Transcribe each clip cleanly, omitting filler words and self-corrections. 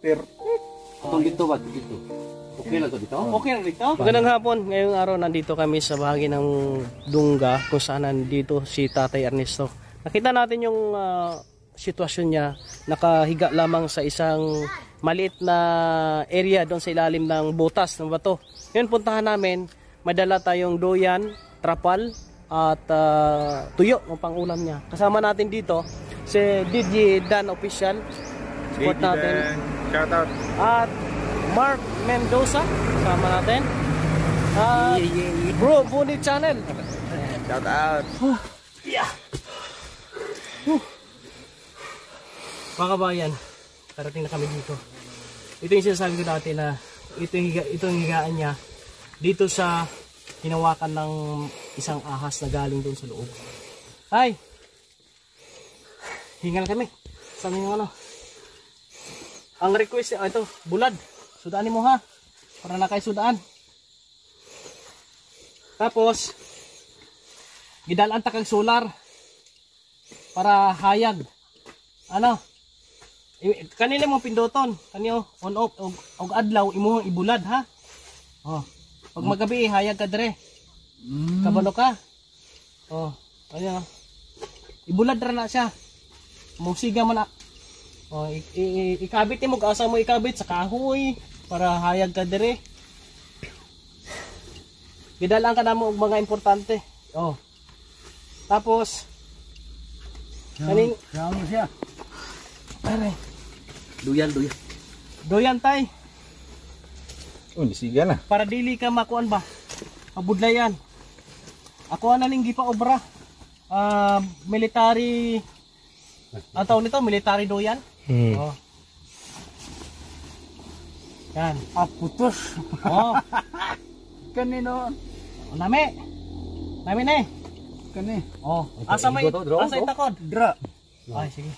Atong dito ba? Dito. Okay lang to dito? Okay lang dito. Magandang hapon. Ngayong araw nandito kami sa bahagi ng Dungga kung saan nandito si Tatay Ernesto. Nakita natin yung sitwasyon niya. Nakahiga lamang sa isang maliit na area doon sa ilalim ng butas ng bato. Ngayon puntahan namin, madala tayong doyan, trapal at tuyo ng pangulam niya. Kasama natin dito si DJ Dan Official. Support natin. Shout out. At Mark Mendoza, kasama natin. At Bro Bunny Channel. Shout out. Yeah. Mga kabayan, parating na kami dito. Ito yung sinasabi ko dati na ito yung higaan niya dito sa hinawakan ng isang ahas na galing doon sa loob. Ay! Hingal kami. Saan yung ano? Ang request, ito, bulad. Sudaanin mo ha. Para na kayo sudaan. Tapos, gidalaan ta kang solar. Para hayag. Ano? Kanila mo pinduton. Kanyo on off. Og adlaw, imo ibulad ha. Oh. Pag magabi, hayag ka dire. Kabalo ka. Oh. Ano? Ibulad ra na siya. Musiga mo na. Oh, ikabit mo, asa mo ikabit sa kahoy para hayag ka dire. Gidalaan ka namo og mga importante. Oh. Tapos kaning Sama siya. Are. Duyan. Doyan tay. Oh, disiga na. Para dili ka makuan ba? Mabudlayan. Ako na ning gipa obra. Military ang tawag nito, military doyan. Oh. Yan. Putos. Oh. Kanino? Nami na eh. Kani. Oh. Asa may asa itakod? Dra. Ay, sige.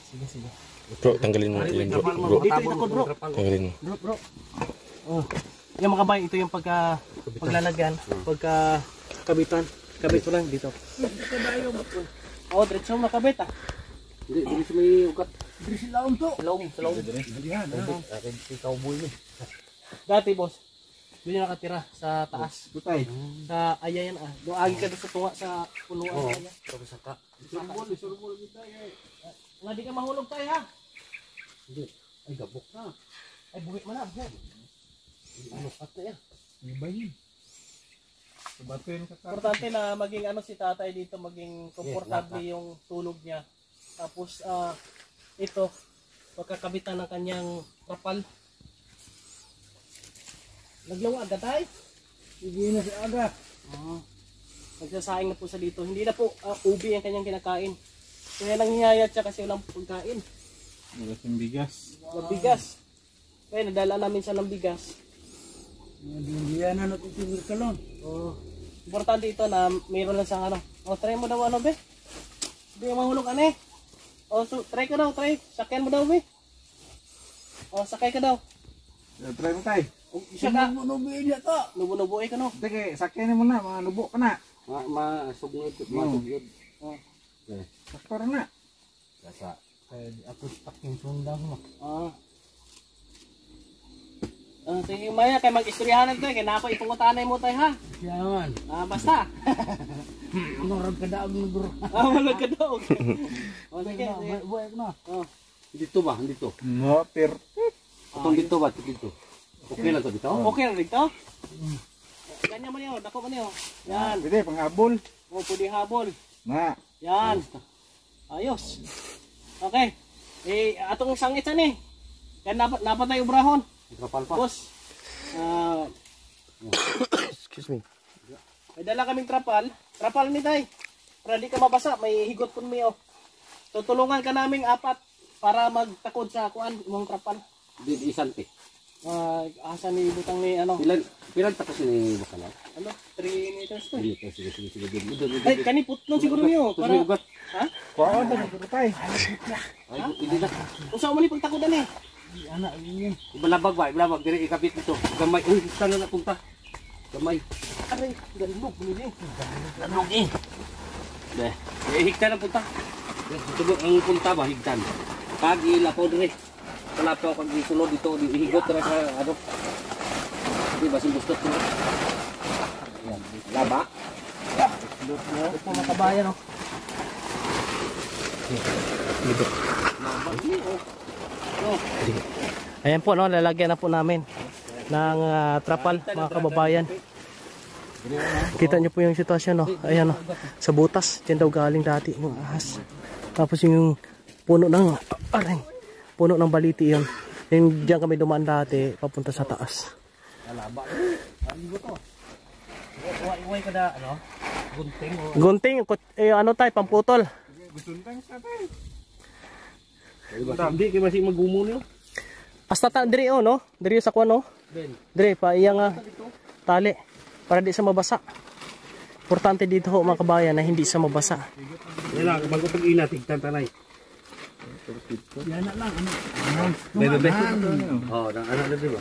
Bro, tanggalin mo yun bro. Dito itakod bro. Tanggalin mo. Bro. Oh. Yung mga bay, ito yung paglalagyan, kabitan. Kabit ko lang dito. Oh, diretso makabit ah. Hindi sa may ugat. Diri sila unto. Salong. Diyan. Akin si cowboy ni. Dati boss, doon yung nakatira sa taas. Butay. Sa ayayan ah. Doon agi ka doon sa tunga sa punuan Oo. kanya. Tapos saka. Surbol kita eh. Nga di ka mahulog tayo ha. Hindi. Ay gabok na. Ay buhi mo na. Ano pat na yan. Ibahin. Sabatin ka ka. Importante na maging ano si tatay dito, maging komportable yung tulog niya. Tapos ito, pagkakabitan ng kanyang kapal. Naglawa agad tayo. Sige na si Aga. Nagsasaing na po sa dito. Hindi na po ubi ang kanyang kinakain. Kaya lang hihayat siya kasi walang pagkain. Wala siyang bigas. Ng bigas. Kaya nadala namin siya ng bigas. Diyan na natutulog ka lang. Importante ito na mayroon lang siyang ano. Try mo daw ano be. Hindi yung mahulog ano eh. Try ko daw, try. Sakyan mo daw be. Sakay ka daw. Try mo tayo. Siya ka. Nubuin niya to. Nubo-nubo ka no. Sige, sakyan mo na. Mga nubo ka na. Masugyod. Okay. Saktor na. Kasa. Ako stuck yung sundang mo. Sige maya, kay mag-istoryahan ito eh. Kaya na ako ipungutanay mo tayo ha. Yan. Basta. Marag ka daag mo bro. Walang ka daw. Sige. Buhay ko na. Dito ba? Dito. No, per. Atong dito ba? Dito. Okay lang to dito? Okay na dito? Ganyan mo niyo, dako mo niyo. Yan. Pwede, pang-abol. Pwede habol. Na. Yan. Ayos. Okay. Atong sangit san eh. Kaya napatay ubrahon. Trapal pa. Boss. Excuse me. May dala kaming trapal. Trapal ni tay. Para di ka mabasa, may higot pun mo. Tutulungan ka naming 4 para magtakod sa kuan imong trapal. Di isante. Asa ni butang ni ano? Pilan tapos ni bakala. Ano? 3 meters to. Sige. Ay, kani putlon siguro niyo. Para Para ugat. ha? Kuha na siguro tayo. Ay, hindi na. Usa mo ni pagtakodan eh. Anak yun. Ibalabag ba? Ibalabag dire ikabit dito. Gamay. Uy, sana na punta. Gamay. Aray, galog ni di. Lamog eh. Higtan ang punta. Ito ang punta ba? Higtan. Pag ilapaw dire. Kalap ako pag isunod dito, ihigot na sa ano. Di ba simbustot ko? Ayan, laba. Ito po mga kabayan, oh. Ayan po, no, lalagyan na po namin ng trapal, mga kababayan. Kita nyo po yung sitwasyon, no. Ayan, no, sa butas, dyan daw galing dati yung ahas. Tapos yung puno ng puno ng baliti yun. Yung dyan kami dumaan dati, papunta sa taas. Iway ka na, ano? Gunting o... Gunting, ano tayo, pamputol. Gustuntang sa tayo. Hindi, kaya masih magumo niyo. Hasta diri o, no? Diri sa kuwan, no? Diri, pa iya nga tali. Para di sa mabasa. Importante dito ho, mga kabayan, na hindi sa mabasa. Yan lang, bago pag-ina, tigtan tanay. Yan na lang. Bebe. Oo, anak na diba?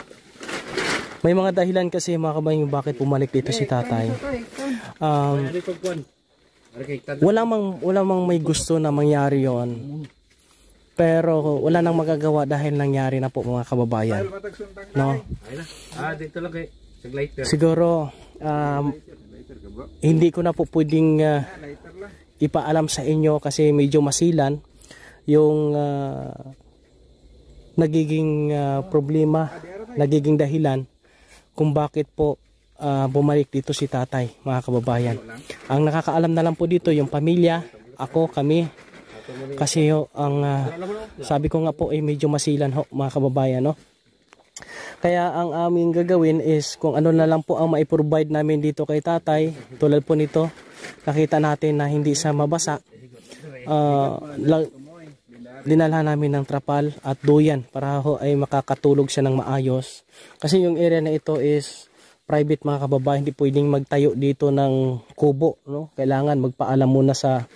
May mga dahilan kasi, mga kabayan, yung bakit pumalik dito si tatay. Wala mang may gusto na mangyari yon. Pero wala nang magagawa dahil nangyari na po, mga kababayan. No? Dito lang kay lighter. Siguro hindi ko na po pwedeng ipaalam sa inyo kasi medyo masilan yung nagiging problema, nagiging dahilan kung bakit po bumalik dito si tatay, mga kababayan. Ang nakakaalam na lang po dito yung pamilya, ako, kami. Kasi ang sabi ko nga po ay medyo masilan ho, mga kababayan, no? Kaya ang aming gagawin is kung ano na lang po ang maiprovide namin dito kay tatay. Tulad po nito, nakita natin na hindi siya mabasa. Dinalhan namin ng trapal at duyan para ho ay makakatulog siya ng maayos. Kasi yung area na ito is private, mga kababayan. Hindi pwedeng magtayo dito ng kubo, no? Kailangan magpaalam muna sa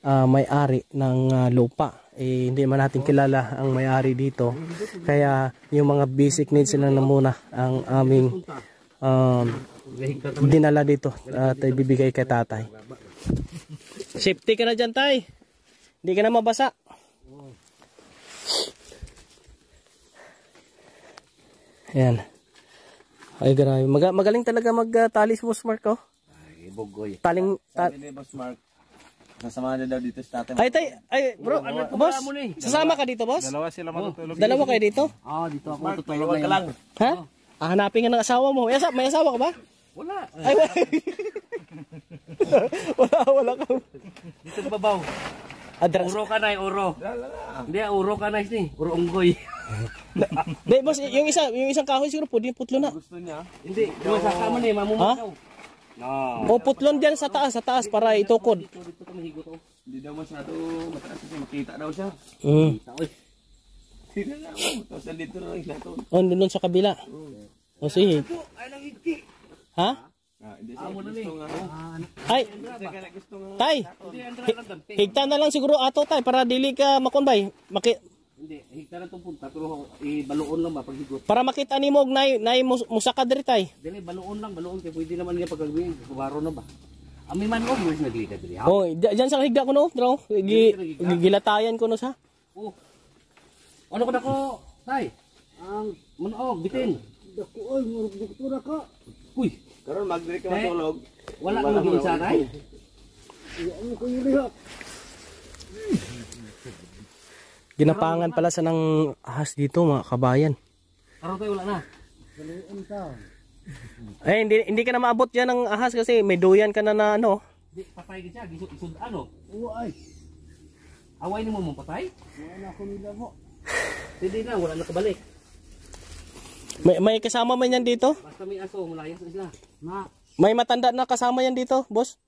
may-ari ng lupa. Hindi man natin kilala ang may-ari dito. Kaya yung mga basic needs sila na muna ang aming dinala dito at ibibigay kay tatay. Safety ka na dyan, tay. Hindi ka na mabasa. Ayan. Ay, grabe. Magaling talaga magtali si Boss Mark, oh. Ay, bugoy. Taling... Sabi ni Boss Mark, nasama na daw dito sa tatay. Ay, bro, boss, sasama ka dito, boss? Dalawa sila matutulog. Dalawa kayo dito? Dito ako tutulog ka lang. Ha? Hanapin ka ng asawa mo. May asawa ka ba? Wala. Ay, wala ka. Dito babaw. Uro ka na, uro. Hindi, uro ka na ni. Uro unggoy. Hindi, boss, yung isang kahoy siguro pwede putlo na. Gusto niya. Hindi, masaka mo ni, mamumakaw. O putlon diyan sa taas para itukod. Dito kami higot, oh. Hindi daw masyado mataas kasi makita daw siya. Hindi na ako. Tapos dito na lang ito. Doon sa kabila. O sige. Ha? Hindi siya gusto nga. Ay, tay. Higta na lang siguro ato, tay, para dili ka makonbay. Hindi, higta na itong punta, pero baluon lang ba pag higot? Para makita ni mo nay musaka diri, tay. Dili, baluon, kaya pwede naman niya pagkagawin. Kubaro na ba? Ami man ko, mas naglita diri. Oh, diyan sa higda ko no, bro. Gilatayan ko no sa. Oh. Ano ko na ko, tay? Ang manog, bitin. Dako, ay, murugduktura ka. Uy, Karon magdiri ka matulog. wala ka mag-iisa, tay? Ano ko yung lihat? Ginapangan pala sa ng ahas dito, mga kabayan. Karon tayo wala na. Hindi ka na maabot diyan ng ahas kasi may duyan ka na ano. Di, patay ka siya, gisod ano? Oo ay. Away ni mo patay? Wala ako nila mo. Hindi na, wala na kabalik. May kasama man yan dito? Basta may aso, malayas na sila. May matanda na kasama yan dito, boss?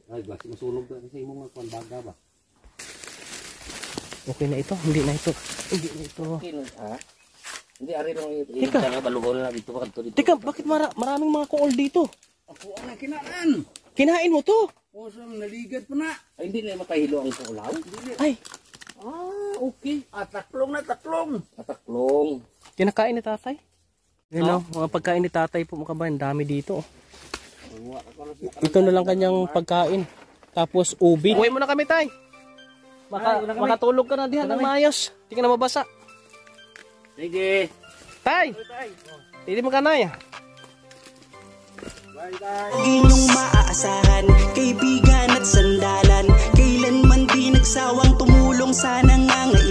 Ay, basta masunog na kasi mo nga baga ba? Okay na ito, hindi na ito. Okay na, ha? Hindi, ari lang yung balugon na dito. Teka, bakit maraming mga kuol dito? Ako ang kinaan. Kinain mo to? Osang naligad pa na. Ay, hindi na matahilo ang kuulaw? Ay, Okay. Taklong na taklong. Taklong. kinakain ni tatay. Yan mga pagkain ni tatay po, mga kabayan, dami dito. Ito na lang kanyang pagkain. Tapos ubi. Uwi mo na kami, tay. Makatulog ka na diyan ng maayos. Hindi ka na mabasa. Sige. Tay! Hindi mo ka na ya. Inyong maaasahan, kaibigan at sandalan, kailanman di nagsawang tumulong sa nangangailangan.